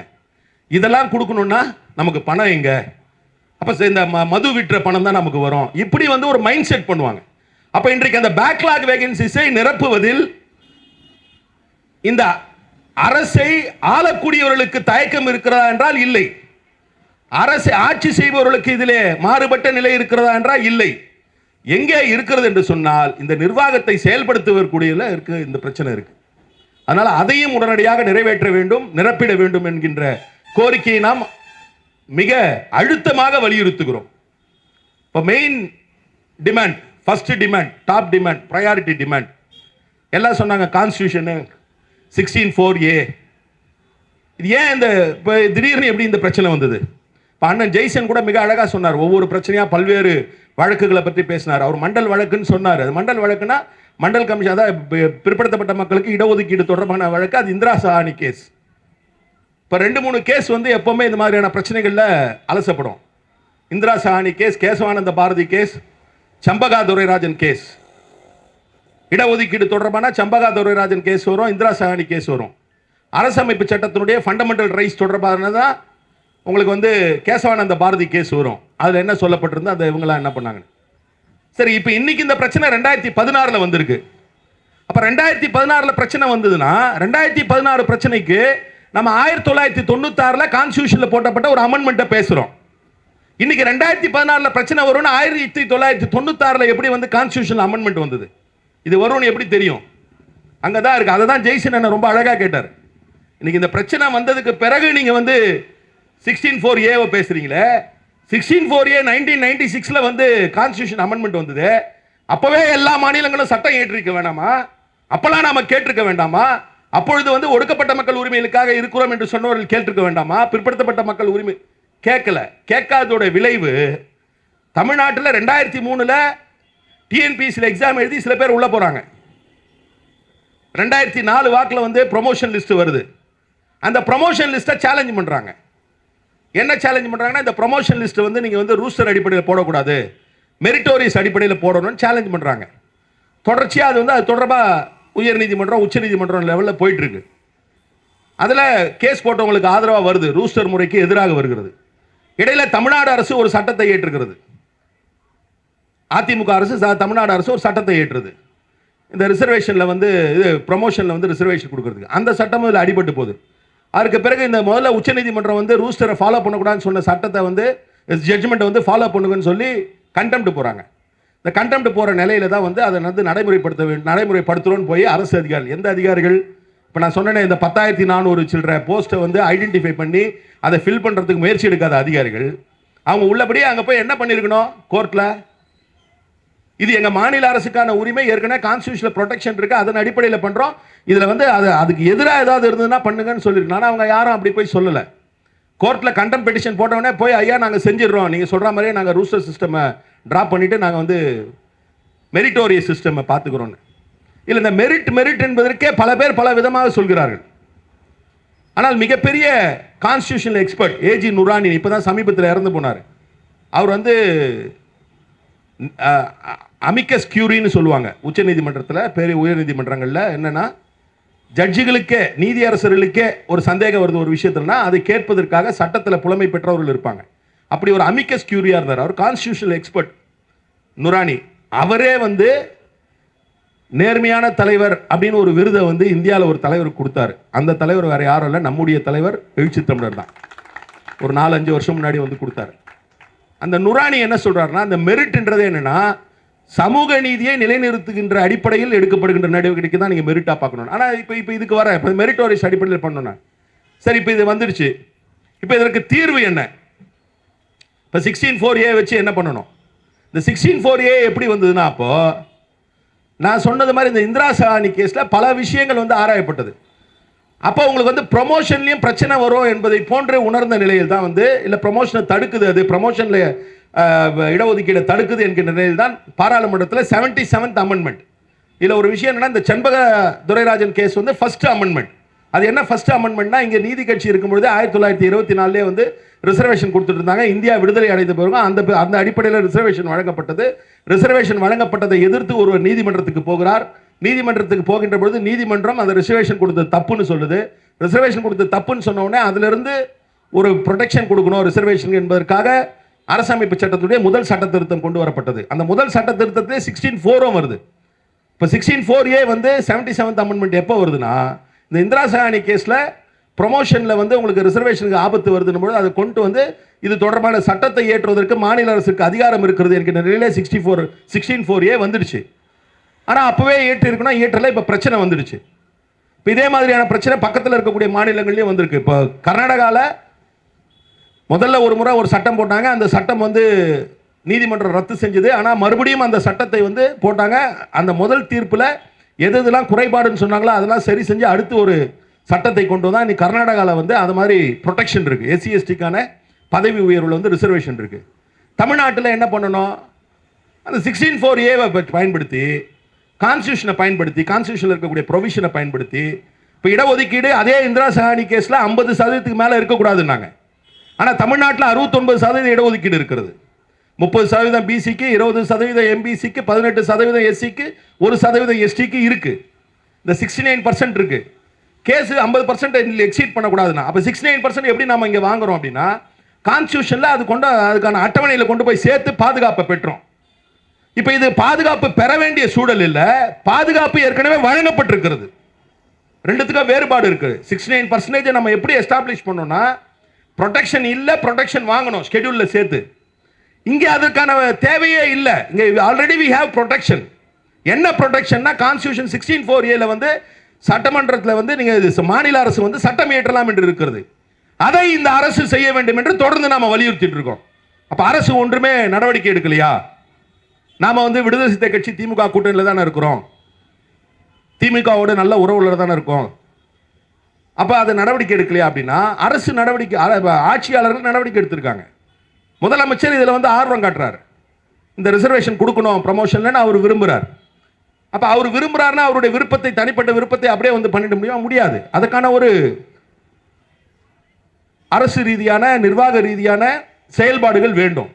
இதெல்லாம் கொடுக்கணும்னா நமக்கு பணம் எங்க? அப்ப இந்த மது விற்ற பணம் தான் நமக்கு வரும். இப்படி ஒரு மைண்ட் செட் பண்ணுவாங்க. அப்ப இன்றைக்கு அந்த பேக்லாக் வேகன்சிஸை நிரப்புவதில் இந்த அரசை ஆளக்கூடியவர்களுக்கு தயக்கம் இருக்கிறதா என்றால் இல்லை. அரசை ஆட்சி செய்பவர்களுக்கு இதிலே மாறுபட்ட நிலை இருக்கிறதா என்றால் இல்லை. எங்கே இருக்கிறது என்று சொன்னால் இந்த நிர்வாகத்தை செயல்படுத்துவதற்குரிய இருக்கு இந்த பிரச்சனை இருக்கு. அதனால அதையும் உடனடியாக நிறைவேற்ற வேண்டும், நிரப்பிட வேண்டும் என்கின்ற கோரிக்கையை நாம் மிக அழுத்தமாக வலியுறுத்துகிறோம். இப்போ main demand, first demand, top demand, priority demand எல்லாம் சொன்னாங்க. Constitution 16(4)A. இது ஏன் இந்த திடீர்னு எப்படி இந்த பிரச்சனை வந்தது? இப்போ அண்ணன் ஜெய்சன் கூட மிக அழகாக சொன்னார். ஒவ்வொரு பிரச்சனையா பல்வேறு வழக்குகளை பற்றி பேசினார். அவர் மண்டல் வழக்குன்னு சொன்னார். அது மண்டல் வழக்குனா மண்டல் கமிஷன், அதாவது பிற்படுத்தப்பட்ட மக்களுக்கு இடஒதுக்கீடு தொடர்பான வழக்கு. அது இந்திரா சஹானி கேஸ். இப்போ 2-3 கேஸ் எப்பவுமே இந்த மாதிரியான பிரச்சனைகளில் அலசப்படும். Indra Sawhney case, Kesavananda Bharati case, Champakam Dorairajan case. இடஒதுக்கீடு தொடர்பான சம்பகா துரைராஜன் கேஸ் வரும், இந்திரா சஹானி கேஸ் வரும். அரசமைப்பு சட்டத்தினுடைய ஃபண்டமெண்டல் ரைட்ஸ் தொடர்பானதான் உங்களுக்கு வந்து கேசவானந்த பாரதி கேஸ் வரும். அதில் என்ன சொல்லப்பட்டிருந்தா அதை இவங்களாம் என்ன பண்ணாங்க. சரி, இப்போ இன்னைக்கு இந்த பிரச்சனை 2016 வந்திருக்கு. அப்போ 2016 பிரச்சனை வந்ததுன்னா 2016 பிரச்சனைக்கு நம்ம 1996 கான்ஸ்டியூஷனில் போட்டப்பட்ட ஒரு அமெண்ட்மெண்ட்டை பேசுகிறோம். இன்னைக்கு 2016 பிரச்சனை வரும்னு 1996 எப்படி வந்து கான்ஸ்டியூஷன் அமெண்ட்மெண்ட் வந்தது? இது வரும்னு எப்படி தெரியும்? அங்கே தான் இருக்கு. அதை தான் ஜெய்சன் என்ன ரொம்ப அழகாக கேட்டார். இன்னைக்கு இந்த பிரச்சனை வந்ததுக்கு பிறகு நீங்கள் வந்து 16(4)A பேசுறீங்களே. 16(4)A 1996 வந்து கான்ஸ்டியூஷன் அமெண்ட்மெண்ட் வந்தது. அப்பவே எல்லா மாநிலங்களும் சட்டம் ஏற்றிருக்க வேண்டாமா? அப்பெல்லாம் நாம கேட்டிருக்க வேண்டாமா? அப்பொழுது வந்து ஒடுக்கப்பட்ட மக்கள் உரிமைகளுக்காக இருக்கிறோம் என்று சொன்னவர்கள் கேட்டிருக்க வேண்டாமா? பிற்படுத்தப்பட்ட மக்கள் உரிமை கேட்கல. கேட்காதோட விளைவு தமிழ்நாட்டில் 2003 டிஎன்பிஎஸ்சியில் எக்ஸாம் எழுதி சில பேர் உள்ள போறாங்க. 2004 வாக்கில் வந்து ப்ரொமோஷன் லிஸ்ட் வருது. அந்த ப்ரொமோஷன் லிஸ்ட்டை சேலஞ்ச் பண்றாங்க. என்ன சேலஞ்ச் பண்றாங்கன்னா, இந்த ப்ரொமோஷன் லிஸ்ட் வந்து நீங்க வந்து ரூஸ்டர் அடிப்படையில் போடக்கூடாது, மெரிட்டோரியஸ் அடிப்படையில் போடணும்னு சேலஞ்ச் பண்றாங்க. தொடர்ச்சியாக அது வந்து அது தொடர்பாக உயர்நீதிமன்றம் உச்சநீதிமன்றம் லெவலில் போயிட்டு இருக்கு. அதில் கேஸ் போட்டவங்களுக்கு ஆதரவாக வருது, ரூஸ்டர் முறைக்கு எதிராக வருகிறது. இடையில தமிழ்நாடு அரசு ஒரு சட்டத்தை ஏற்றுகிறது. அதிமுக அரசு தமிழ்நாடு அரசு ஒரு சட்டத்தை ஏற்றுது. இந்த ரிசர்வேஷனில் வந்து இது ப்ரொமோஷனில் வந்து ரிசர்வேஷன் கொடுக்கறதுக்கு அந்த சட்டமும் இதில் அடிபட்டு போகுது. அதுக்கு பிறகு இந்த முதல்ல உச்சநீதிமன்றம் வந்து ரூஸ்டரை ஃபாலோ பண்ணக்கூடாதுன்னு சொன்ன சட்டத்தை வந்து ஜட்ஜ்மெண்ட்டை வந்து ஃபாலோ பண்ணுங்கன்னு சொல்லி கண்டெம்ட் போகிறாங்க. இந்த கண்டெம்ட் போகிற நிலையில தான் வந்து அதை வந்து நடைமுறைப்படுத்துகிறோன்னு போய் அரசு அதிகாரிகள், எந்த அதிகாரிகள் இப்போ நான் சொன்னேன், இந்த 10,400 சில்லற போஸ்ட்டை வந்து ஐடென்டிஃபை பண்ணி அதை ஃபில் பண்ணுறதுக்கு முயற்சி எடுக்காத அதிகாரிகள், அவங்க உள்ளபடியே அங்கே போய் என்ன பண்ணியிருக்கணும் கோர்ட்டில், இது எங்கள் மாநில அரசுக்கான உரிமை, ஏற்கனவே கான்ஸ்டியூஷனில் ப்ரொடெக்ஷன் இருக்குது, அதன் அடிப்படையில் பண்ணுறோம், இதில் வந்து அதுக்கு எதிராக ஏதாவது இருந்ததுன்னா பண்ணுங்கன்னு சொல்லியிருக்கணும். ஆனால் அவங்க யாரும் அப்படி போய் சொல்லலை. கோர்ட்டில் கண்டெம் பெட்டிஷன் போட்டவொடனே போய் ஐயா நாங்கள் செஞ்சிடறோம், நீங்கள் சொல்கிற மாதிரியே நாங்கள் ரூஸ்டர் சிஸ்டமை ட்ராப் பண்ணிவிட்டு நாங்கள் வந்து மெரிட்டோரியஸ் சிஸ்டமை பார்த்துக்கிறோன்னு. இல்லை, இந்த மெரிட் என்பதற்கே பல பேர் பல விதமாக சொல்கிறார்கள். ஆனால் மிகப்பெரிய கான்ஸ்டியூஷனல் எக்ஸ்பர்ட் ஏஜி நுரானி இப்போ தான் சமீபத்தில் இறந்து போனார். அவர் வந்து அமிக்கஸ் கியூரின்னு சொல்லுவாங்க உச்சநீதிமன்றத்தில், பெரிய உயர்நீதிமன்றங்களில். என்னன்னா, ஜட்ஜுகளுக்கே நீதியரசர்களுக்கே ஒரு சந்தேகம் வருது ஒரு விஷயத்துலனா அதை கேட்பதற்காக சட்டத்தில் புலமை பெற்றவர்கள் இருப்பாங்க. அப்படி ஒரு அமிக்கஸ் கியூரியா இருந்தார். அவர் கான்ஸ்டியூஷனல் எக்ஸ்பர்ட் நுரானி. அவரே வந்து நேர்மையான தலைவர் அப்படின்னு ஒரு விருதை வந்து இந்தியாவில் ஒரு தலைவர் கொடுத்தாரு. அந்த தலைவர் வேற யாரும் இல்லை, நம்முடைய தலைவர் எழுச்சி தமிழர் தான். ஒரு 4-5 வருஷம் முன்னாடி வந்து கொடுத்தாரு. அந்த நுரானி என்ன சொல்றாருன்னா, அந்த மெரிட்ன்றது என்னன்னா, சமூக நீதியை நிலைநிறுத்துகின்ற அடிப்படையில் எடுக்கப்படுகின்ற நடவடிக்கை தான் நீங்க மெரிட்டா பார்க்கணும். ஆனா இப்போ இதுக்கு வர இப்போ மெரிட்டோரியஸ் அடிப்படையில் பண்ணணும். சரி, இப்போ இது வந்துருச்சு. இப்போ இதற்கு தீர்வு என்ன? இப்போ 16(4)A வச்சு என்ன பண்ணணும்? இந்த 16(4)A எப்படி வந்ததுன்னா, அப்போ நான் சொன்னது மாதிரி இந்த இந்திரா சஹானி கேஸில் பல விஷயங்கள் வந்து ஆராயப்பட்டது. அப்போ உங்களுக்கு வந்து ப்ரொமோஷன்லையும் பிரச்சனை வரும் என்பதை போன்று உணர்ந்த நிலையில் தான் வந்து, இல்லை ப்ரொமோஷனை தடுக்குது, அது ப்ரொமோஷனில் இடஒதுக்கீடு தடுக்குது என்கின்ற நிலையில் தான் பாராளுமன்றத்தில் 77th அமெண்ட்மெண்ட். இதில் ஒரு விஷயம் என்னன்னா, இந்த செண்பக துரைராஜன் கேஸ் வந்து ஃபர்ஸ்ட் அமெண்ட்மெண்ட். அது என்ன ஃபர்ஸ்ட் அமெண்ட்மெண்ட்னா, இங்கே நீதி கட்சி இருக்கும்பொழுது 1924 வந்து ரிசர்வேஷன் கொடுத்துட்டு இருந்தாங்க. இந்தியா விடுதலை அடைந்த பிறகு அந்த அடிப்படையில் ரிசர்வேஷன் வழங்கப்பட்டது. ரிசர்வேஷன் வழங்கப்பட்டதை எதிர்த்து ஒரு நீதிமன்றத்துக்கு போகிறார். நீதிமன்றத்துக்கு போகின்ற பொழுது நீதிமன்றம் அந்த ரிசர்வேஷன் கொடுத்தது தப்புன்னு சொல்லுது. ரிசர்வேஷன் கொடுத்தது தப்புன்னு சொன்ன உடனே அதிலிருந்து ஒரு ப்ரொடெக்ஷன் கொடுக்கணும் ரிசர்வேஷன் என்பதற்காக அரசமைப்பு சட்டத்துடைய முதல் சட்ட திருத்தம் கொண்டு வரப்பட்டது. அந்த முதல் சட்ட திருத்தத்திலே 16(4) வருது. இப்போ 16(4)A வந்து 77th அமெண்ட்மெண்ட் எப்போ வருதுன்னா, இந்த இந்திரா சஹானி கேஸில் ப்ரொமோஷனில் வந்து உங்களுக்கு ரிசர்வேஷனுக்கு ஆபத்து வருதுன்னு போது அதை கொண்டு வந்து இது தொடர்பான சட்டத்தை ஏற்றுவதற்கு மாநில அரசுக்கு அதிகாரம் இருக்கிறது என்கிற நிலையிலே 16(4)A வந்துடுச்சு. ஆனால் அப்போவே ஏற்றிருக்கணும், ஏற்றல. இப்போ பிரச்சனை வந்துடுச்சு. இப்போ இதே மாதிரியான பிரச்சனை பக்கத்தில் இருக்கக்கூடிய மாநிலங்கள்லேயும் வந்திருக்கு. இப்போ கர்நாடகாவில் முதல்ல ஒரு முறை ஒரு சட்டம் போட்டாங்க. அந்த சட்டம் வந்து நீதிமன்றம் ரத்து செஞ்சது. ஆனால் மறுபடியும் அந்த சட்டத்தை வந்து போட்டாங்க. அந்த முதல் தீர்ப்பில் எதெல்லாம் குறைபாடுன்னு சொன்னாங்களோ அதெல்லாம் சரி செஞ்சு அடுத்து ஒரு சட்டத்தை கொண்டு வந்தால் இன்னைக்கு கர்நாடகாவில் வந்து அது மாதிரி ப்ரொடெக்ஷன் இருக்குது. SC/STக்கான பதவி உயர்வில் வந்து ரிசர்வேஷன் இருக்குது. தமிழ்நாட்டில் என்ன பண்ணணும்? அந்த 16(4)A பயன்படுத்தி கான்ஸ்டியூஷனை பயன்படுத்தி கான்ஸ்டியூஷனில் இருக்கக்கூடிய ப்ரொவிஷனை பயன்படுத்தி இப்போ இடஒதுக்கீடு அதே இந்திரா சஹானி கேஸில் 50% மேலே இருக்கக்கூடாதுன்னாங்க. ஆனால் தமிழ்நாட்டில் 69% இடஒதுக்கீடு இருக்கிறது. 30% BCக்கு, 20% MBCக்கு, 18% SCக்கு, 1% STக்கு இருக்கு. இந்த 69% இருக்கு. கேஸ் 50% எக்ஸீட் பண்ணக்கூடாதுன்னா அப்போ 69% எப்படி நம்ம இங்கே வாங்குறோம் அப்படின்னா, கான்ஸ்டியூஷன்ல அதுக்கான அட்டவணையில் கொண்டு போய் சேர்த்து பாதுகாப்பை பெற்றோம். இப்ப இது பாதுகாப்பு பெற வேண்டிய சூழல் இல்ல, பாதுகாப்பு ஏற்கனவே வழங்கப்பட்டிருக்கிறது. ரெண்டுத்துக்கும் வேறுபாடு இருக்கு. 69% நம்ம எப்படி எஸ்டாப்ளிஷ் பண்ணோம்னா, ப்ரொடெக்ஷன் இல்ல, ப்ரொடெக்ஷன் வாங்கணும் ஸ்கெட்யூல்ல சேர்த்து. இங்க அதற்கான தேவையே இல்ல. இங்க ஆல்ரெடி we have protection. என்ன ப்ரொடெக்ஷன்னா, கான்ஸ்டியூஷன் 16(4)A வந்து சட்டமன்றத்தில் வந்து நீங்க மாநில அரசு வந்து சட்டம் இயற்றலாம் என்று இருக்கிறது. அதை இந்த அரசு செய்ய வேண்டும் என்று தொடர்ந்து நாம வலியுறுத்திட்டு இருக்கோம். அப்ப அரசு ஒன்றுமே நடவடிக்கை எடுக்கலையா? நாம வந்து விடுதலை சிறுத்தை கட்சி திமுக கூட்டணியில் தானே இருக்கிறோம், திமுகவோட நல்ல உறவுல தானே இருக்கோம். அப்ப அது நடவடிக்கை எடுக்கலையா அப்படின்னா, அரசு நடவடிக்கை, ஆட்சியாளர்கள் நடவடிக்கை எடுத்திருக்காங்க. முதலமைச்சர் இதுல வந்து ஆர்வம் காட்டுறாரு, இந்த ரிசர்வேஷன் கொடுக்கணும் ப்ரமோஷன்ல அவர் விரும்புறார். அப்ப அவர் விரும்புறாருன்னா அவருடைய விருப்பத்தை, தனிப்பட்ட விருப்பத்தை அப்படியே வந்து பண்ணிட முடியாது. அதுக்கான ஒரு அரசு ரீதியான, நிர்வாக ரீதியான செயல்பாடுகள் வேண்டும்.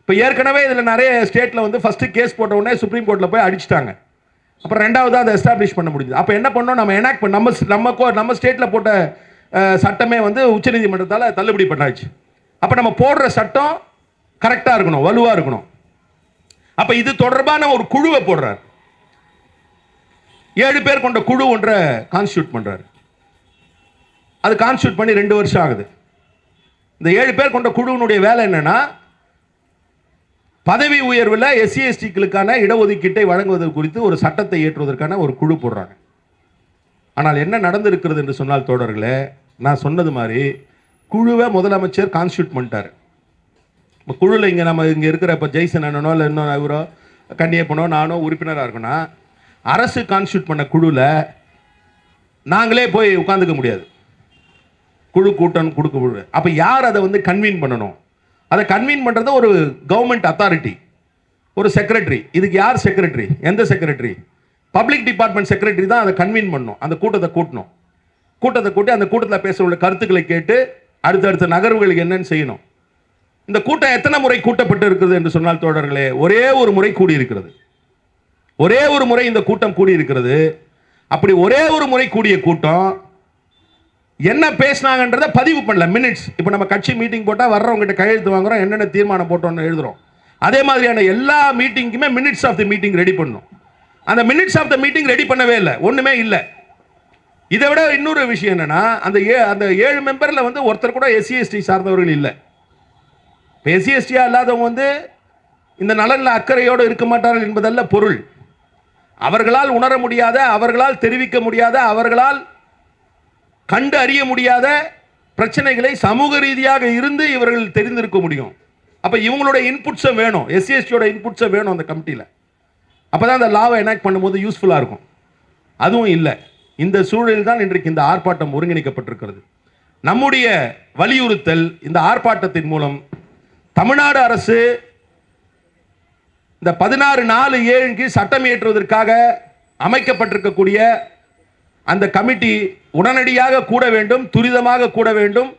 இப்போ ஏற்கனவே இதில் நிறைய ஸ்டேட்ல வந்து ஃபர்ஸ்ட் கேஸ் போட்ட உடனே சுப்ரீம் கோர்ட்ல போய் அடிச்சிட்டாங்க. அப்புறம் ரெண்டாவது அதை எஸ்டாப்ளிஷ் பண்ண முடியுது. அப்போ என்ன பண்ணோம், நம்ம எனாக்ட் பண்ண நம்ம ஸ்டேட்ல போட்ட சட்டமே வந்து உச்சநீதிமன்றத்தால் தள்ளுபடி பண்ணாச்சு. அப்போ நம்ம போடுற சட்டம் கரெக்டாக இருக்கணும், வலுவாக இருக்கணும். அப்போ இது தொடர்பான ஒரு குழுவை போடுறார். 7 பேர் கொண்ட குழு ஒன்றை கான்ஸ்டியூட் பண்றாரு. அது கான்ஸ்டியூட் பண்ணி 2 வருஷம் ஆகுது. இந்த 7 பேர் கொண்ட குழுவினுடைய வேலை என்னன்னா, பதவி உயர்வில் SC/ST-க்களுக்கான இடஒதுக்கீட்டை வழங்குவது குறித்து ஒரு சட்டத்தை இயற்றுவதற்கான ஒரு குழு போடுறாங்க. ஆனால் என்ன நடந்திருக்கிறது என்று சொன்னால் தோழர்களே, நான் சொன்னது மாதிரி குழுவை முதலமைச்சர் கான்ஸ்டியூட் பண்ணிட்டார். இப்போ குழுவில் இங்கே நம்ம இங்கே இருக்கிற இப்போ ஜெய்சன் அண்ணனோ இல்லை இன்னும் இவரோ கண்ணியப்பனோ நானோ உறுப்பினராக இருக்கணும்னா, அரசு கான்ஸ்டியூட் பண்ண குழுவில் நாங்களே போய் உட்காந்துக்க முடியாது. குழு கூட்டம் கொடுக்க முடியாது. அப்போ யார் அதை வந்து கன்வீன் பண்ணணும்? அதை கன்வீன் பண்ணுறது ஒரு கவர்மெண்ட் அத்தாரிட்டி, ஒரு செக்ரட்டரி. இதுக்கு யார் செக்ரட்டரி? எந்த செக்ரட்டரி? பப்ளிக் டிபார்ட்மெண்ட் செக்ரட்டரி தான் அதை கன்வீன் பண்ணணும். அந்த கூட்டத்தை கூட்டணும். கூட்டத்தை கூட்டி அந்த கூட்டத்தில் பேசுகிற கருத்துக்களை கேட்டு அடுத்தடுத்த நகர்வுகளுக்கு என்னன்னு செய்யணும். இந்த கூட்டம் எத்தனை முறை கூட்டப்பட்டு இருக்கிறது என்று சொன்னால் தோழர்களே, ஒரே ஒரு முறை கூடியிருக்கிறது. ஒரே ஒரு முறை இந்த கூட்டம் கூடியிருக்கிறது. அப்படி ஒரே ஒரு முறை கூடிய கூட்டம் என்ன பேசினாங்கன்றத பதிவு பண்ணல, மினிட்ஸ். இப்போ நம்ம கட்சி மீட்டிங் போட்டால் வர்றவங்ககிட்ட கையெழுத்து வாங்குறோம், என்னென்ன தீர்மானம் போட்டோம்னு எழுதுறோம். அதே மாதிரியான எல்லா மீட்டிங்குமே minutes of the meeting ready பண்ணணும். அந்த minutes of the meeting ready பண்ணவே இல்லை, ஒண்ணுமே இல்லை. இதை விட இன்னொரு விஷயம் என்னன்னா, அந்த 7 மெம்பர்ல வந்து ஒருத்தர் கூட SC/ST சார்ந்தவர்கள் இல்லை. இப்போ SC/ST இல்லாதவங்க வந்து இந்த நலனில் அக்கறையோடு இருக்க மாட்டார்கள் என்பதல்ல பொருள். அவர்களால் உணர முடியாத, அவர்களால் தெரிவிக்க முடியாத, அவர்களால் கண்டு அறிய முடியாத பிரச்சனைகளை சமூக ரீதியாக இருந்து இவர்கள் தெரிந்திருக்க முடியும். அப்ப இவங்களோட இன்புட்ஸை வேணும், SC/ST இன்புட்ஸை வேணும் அந்த கமிட்டியில். அப்பதான் அந்த லாவை எனாக்ட் பண்ணும்போது யூஸ்ஃபுல்லா இருக்கும். அதுவும் இல்லை. இந்த சூழலில் தான் இன்றைக்கு இந்த ஆர்ப்பாட்டம் ஒருங்கிணைக்கப்பட்டிருக்கிறது. நம்முடைய வலியுறுத்தல், இந்த ஆர்ப்பாட்டத்தின் மூலம் தமிழ்நாடு அரசு இந்த 16(4)(7) சட்டம் இயற்றுவதற்காக அமைக்கப்பட்டிருக்கக்கூடிய அந்த கமிட்டி உடனடியாக கூட வேண்டும், துரிதமாக கூட வேண்டும்.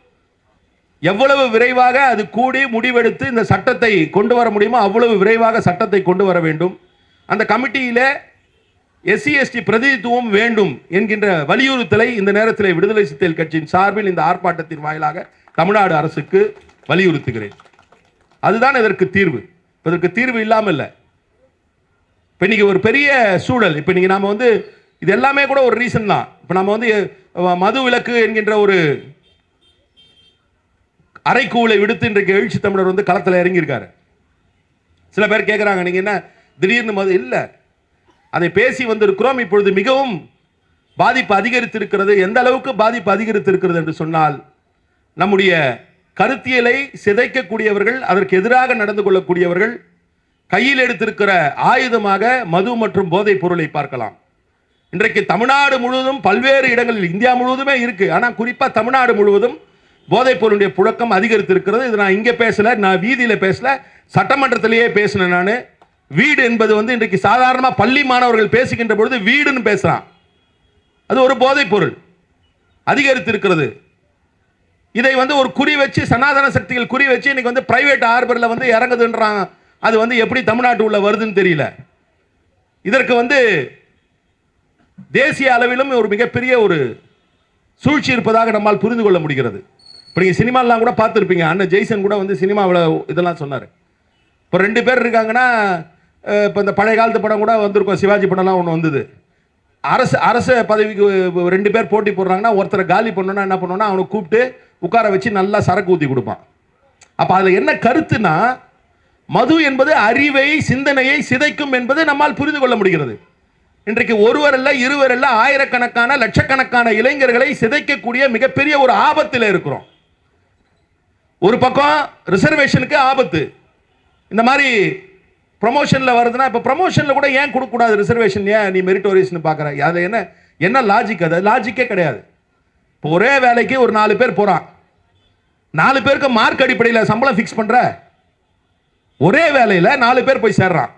எவ்வளவு விரைவாக அது கூடி முடிவெடுத்து இந்த சட்டத்தை கொண்டு வர முடியுமோ அவ்வளவு விரைவாக சட்டத்தை கொண்டு வர வேண்டும். அந்த கமிட்டியில SC/ST பிரதிநிதித்துவம் வேண்டும் என்கின்ற வலியுறுத்தலை இந்த நேரத்தில் விடுதலை சிறுத்தைகள் கட்சியின் சார்பில் இந்த ஆர்ப்பாட்டத்தின் வாயிலாக தமிழ்நாடு அரசுக்கு வலியுறுத்துகிறேன். அதுதான் இதற்கு தீர்வு. இதற்கு தீர்வு இல்லாமல் இல்லை. இப்போ இன்னைக்கு ஒரு பெரிய சூழல். இப்போ இன்னைக்கு நாம வந்து இது எல்லாமே கூட ஒரு ரீசன் தான். இப்போ நம்ம வந்து மது விலக்கு என்கின்ற ஒரு அரைக்கூலை விடுத்து இன்றைக்கு எழுச்சி தமிழர் வந்து களத்தில் இறங்கியிருக்காரு. சில பேர் கேட்குறாங்க, நீங்க என்ன திடீர்னு மது? இல்லை, அதை பேசி வந்திருக்கிறோம். இப்பொழுது மிகவும் பாதிப்பு அதிகரித்திருக்கிறது. எந்த அளவுக்கு பாதிப்பு அதிகரித்திருக்கிறது என்று சொன்னால், நம்முடைய கருத்தியலை சிதைக்கக்கூடியவர்கள், அதற்கு எதிராக நடந்து கொள்ளக்கூடியவர்கள் கையில் எடுத்திருக்கிற ஆயுதமாக மது மற்றும் போதைப் பொருளை பார்க்கலாம். இன்றைக்கு தமிழ்நாடு முழுவதும் பல்வேறு இடங்களில், இந்தியா முழுவதுமே இருக்கு, ஆனால் குறிப்பா தமிழ்நாடு முழுவதும் போதைப் பொருளுடைய புழக்கம் அதிகரித்திருக்கிறது. இது நான் இங்கே பேசல, நான் வீதியில் பேசல, சட்டமன்றத்திலேயே பேசினேன். நான் வீடு என்பது வந்து இன்றைக்கு சாதாரணமாக பள்ளி மாணவர்கள் பேசுகின்ற பொழுது வீடுன்னு பேசுறான். அது ஒரு போதைப் பொருள் அதிகரித்திருக்கிறது. இதை வந்து ஒரு குறி வச்சு, சனாதன சக்திகள் குறி வச்சு இன்னைக்கு வந்து பிரைவேட் ஹார்பர்ல வந்து இறங்குதுன்றான். அது வந்து எப்படி தமிழ்நாட்டு உள்ள வருதுன்னு தெரியல. இதற்கு வந்து தேசிய அளவிலும் ஒரு மிகப்பெரிய ஒரு சூழ்ச்சி இருப்பதாக நம்மால் புரிந்து கொள்ள முடிகிறது. இப்போ நீங்கள் சினிமாலாம் கூட பார்த்துருப்பீங்க, அண்ணன் ஜெய்சன் கூட வந்து சினிமாவில் இதெல்லாம் சொன்னார். இப்போ 2 பேர் இருக்காங்கன்னா, இப்போ இந்த பழைய காலத்து படம் கூட வந்திருக்கும், சிவாஜி படம்லாம் ஒன்று வந்தது. அரசு பதவிக்கு 2 பேர் போட்டி போடுறாங்கன்னா, ஒருத்தரை காலி பண்ணணும்னா என்ன பண்ணணும்னா அவனை கூப்பிட்டு உட்கார வச்சு நல்லா சரக்கு ஊற்றி கொடுப்பான். அப்போ அதில் என்ன கருத்துனா, மது என்பது அறிவை சிந்தனையை சிதைக்கும் என்பது நம்மால் புரிந்து கொள்ள முடிகிறது. இன்றைக்கு ஒருவர் அல்ல, இருவர் அல்ல, ஆயிரக்கணக்கான லட்சக்கணக்கான இளைஞர்களை சிதைக்கக்கூடிய மிகப்பெரிய ஒரு ஆபத்தில் இருக்கிறோம். ஒரு பக்கம் ரிசர்வேஷனுக்கு ஆபத்து, இந்த மாதிரி ப்ரமோஷனில் வருதுன்னா, இப்போ ப்ரமோஷனில் கூட ஏன் கொடுக்கக்கூடாது ரிசர்வேஷன்? ஏன் நீ மெரிட்டோரியஸ்னு பார்க்குற? அதில் என்ன லாஜிக்? அது லாஜிக்கே கிடையாது. இப்போ ஒரே வேலைக்கு ஒரு 4 பேர் போகிறான், 4 பேருக்கு மார்க் அடிப்படையில் சம்பளம் ஃபிக்ஸ் பண்ணுற. ஒரே வேலையில் 4 பேர் போய் சேர்றான்,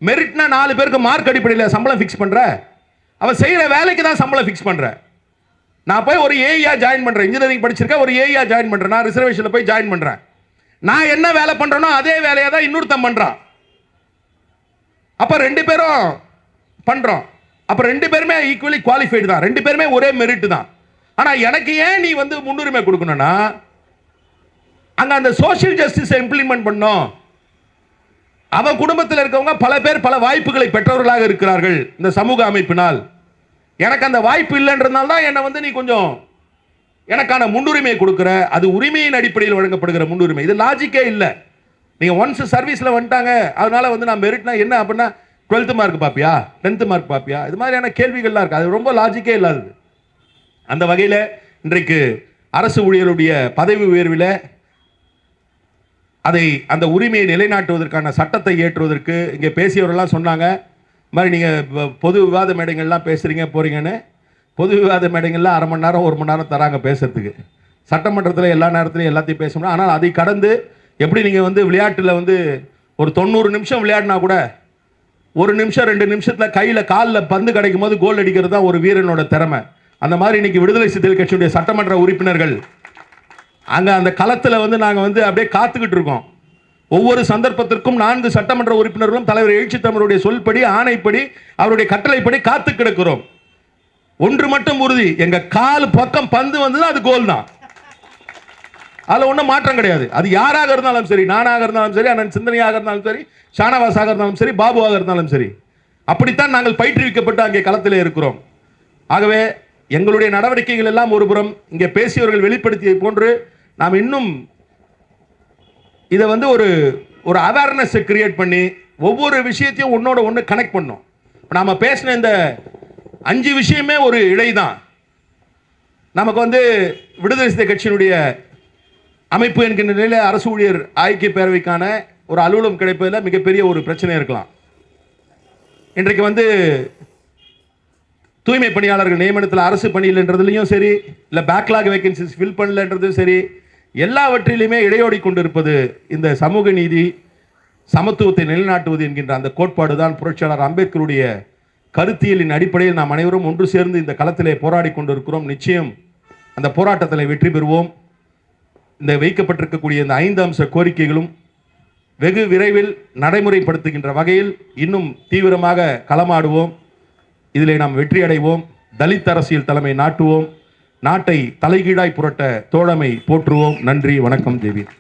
மெரிட்னா 4 பேருக்கு மார்க் அடிப்படையில் சம்பளம் ஃபிக்ஸ் பண்ணுற. அவன் செய்கிற வேலைக்கு தான் சம்பளம் ஃபிக்ஸ் பண்ணுற. நான் போய் ஒரு ஏஐயா ஜாயின் பண்ணுறேன், இன்ஜினியரிங் படிச்சிருக்கேன், ஒரு ஏஐயா ஜாயின் பண்ணுறேன், நான் ரிசர்வேஷனில் போய் ஜாயின் பண்ணுறேன். நான் என்ன வேலை பண்ணுறேனோ அதே வேலையை தான் இன்னொருத்தன் பண்ணுறான். அப்போ 2 பேரும் பண்ணுறோம். அப்போ 2 பேருமே ஈக்குவலி குவாலிஃபைடு தான், 2 பேருமே ஒரே மெரிட் தான். ஆனால் எனக்கு ஏன் நீ வந்து முன்னுரிமை கொடுக்கணும்னா, அங்கே அந்த சோஷியல் ஜஸ்டிஸை இம்ப்ளிமெண்ட் பண்ணோம். அவன் குடும்பத்தில் இருக்கவங்க பல பேர் பல வாய்ப்புகளை பெற்றவர்களாக இருக்கிறார்கள் இந்த சமூக அமைப்பினால். எனக்கு அந்த வாய்ப்பு இல்லைன்றதுனால தான் என்னை வந்து நீ கொஞ்சம் எனக்கான முன்னுரிமையை கொடுக்குற. அது உரிமையின் அடிப்படையில் வழங்கப்படுகிற முன்னுரிமை. இது லாஜிக்கே இல்லை. நீங்கள் ஒன்ஸ் சர்வீஸில் வந்துட்டாங்க, அதனால வந்து நான் மெரிட்னா என்ன அப்படின்னா 12th மார்க் பார்ப்பியா, 10th மார்க் பார்ப்பியா, இது மாதிரியான கேள்விகள்லாம் இருக்குது. அது ரொம்ப லாஜிக்கே இல்லாதது. அந்த வகையில் இன்றைக்கு அரசு ஊழியருடைய பதவி உயர்வில் அந்த உரிமையை நிலைநாட்டுவதற்கான சட்டத்தை ஏற்றுவதற்கு இங்கே பேசியவர்கள்லாம் சொன்னாங்க, மாதிரி நீங்கள் பொது விவாத மேடைகள்லாம் பேசுகிறீங்க போகிறீங்கன்னு. பொது விவாத மேடைகள்லாம் அரை மணி நேரம் 1 மணி நேரம் தராங்க பேசுறதுக்கு. சட்டமன்றத்தில் எல்லா நேரத்துலையும் எல்லாத்தையும் பேச முடியும். ஆனால் அதை கடந்து எப்படி நீங்கள் வந்து விளையாட்டில் வந்து ஒரு 90 நிமிஷம் விளையாடினா கூட 1 நிமிஷம் 2 நிமிஷத்தில் கையில் காலில் பந்து கிடைக்கும் போது கோல் அடிக்கிறது தான் ஒரு வீரனோட திறமை. அந்த மாதிரி இன்னைக்கு விடுதலை சிறுத்தைகள் கட்சியுடைய சட்டமன்ற உறுப்பினர்கள் அங்கே அந்த களத்தில் வந்து நாங்கள் வந்து அப்படியே காத்துக்கிட்டு இருக்கோம். ஒவ்வொரு சந்தர்ப்பத்திற்கும் 4 சட்டமன்ற உறுப்பினர்களும் தலைவர் எழுச்சி தமிழருடைய சொல்படி, ஆணைப்படி, அவருடைய கட்டளைப்படி காத்து கிடக்கிறோம். ஒன்று மட்டும் உறுதி, எங்க கால் பக்கம் பந்து வந்தது அது கோல் தான். அதில் ஒன்றும் மாற்றம் கிடையாது. அது யாராக இருந்தாலும் சரி, நானாக இருந்தாலும் சரி, அண்ணன் சிந்தனையாக இருந்தாலும் சரி, ஷானவாஸாக இருந்தாலும் சரி, பாபுவாக இருந்தாலும் சரி, அப்படித்தான் நாங்கள் பயிற்றுவிக்கப்பட்டு அங்கே களத்தில் இருக்கிறோம். ஆகவே எங்களுடைய நடவடிக்கைகள் எல்லாம் ஒருபுறம், இங்கே பேசியவர்கள் வெளிப்படுத்தியதை போன்று நாம் இன்னும் இதை வந்து ஒரு அவேர்னஸை கிரியேட் பண்ணி ஒவ்வொரு விஷயத்தையும் ஒன்னோட ஒன்று கனெக்ட் பண்ணோம். நாம் பேசின இந்த 5 விஷயமே ஒரு இழை தான். நமக்கு வந்து விடுதலை சிறுத்தை கட்சியினுடைய அமைப்பு என்கின்ற நிலையில் அரசு ஊழியர் ஐக்கிய பேரவைக்கான ஒரு அலுவலகம் கிடைப்பதில் மிகப்பெரிய ஒரு பிரச்சனை இருக்கலாம். இன்றைக்கு வந்து தூய்மை பணியாளர்கள் நியமனத்தில் அரசு பணியில்ன்றதுலையும் சரி, இல்லை பேக்லாக் வேகன்சிஸ் ஃபில் பண்ணலன்றதும் சரி, எல்லாவற்றிலுமே இடையோடி கொண்டிருப்பது இந்த சமூக நீதி, சமத்துவத்தை நிலைநாட்டுவது என்கின்ற அந்த கோட்பாடு தான் புரட்சியாளர் அம்பேத்கருடைய கருத்தியலின் அடிப்படையில் நாம் அனைவரும் ஒன்று சேர்ந்து இந்த களத்திலே போராடி கொண்டிருக்கிறோம். நிச்சயம் அந்த போராட்டத்தில் வெற்றி பெறுவோம். இந்த வைக்கப்பட்டிருக்கக்கூடிய இந்த 5 அம்ச கோரிக்கைகளும் வெகு விரைவில் நடைமுறைப்படுத்துகின்ற வகையில் இன்னும் தீவிரமாக களமாடுவோம். இதிலே நாம் வெற்றி அடைவோம். தலித் அரசியல் தலைமை நாட்டுவோம். நாட்டை தலைகீழாய் புரட்ட தோழமை போற்றுவோம். நன்றி, வணக்கம், ஜெய்பீம்.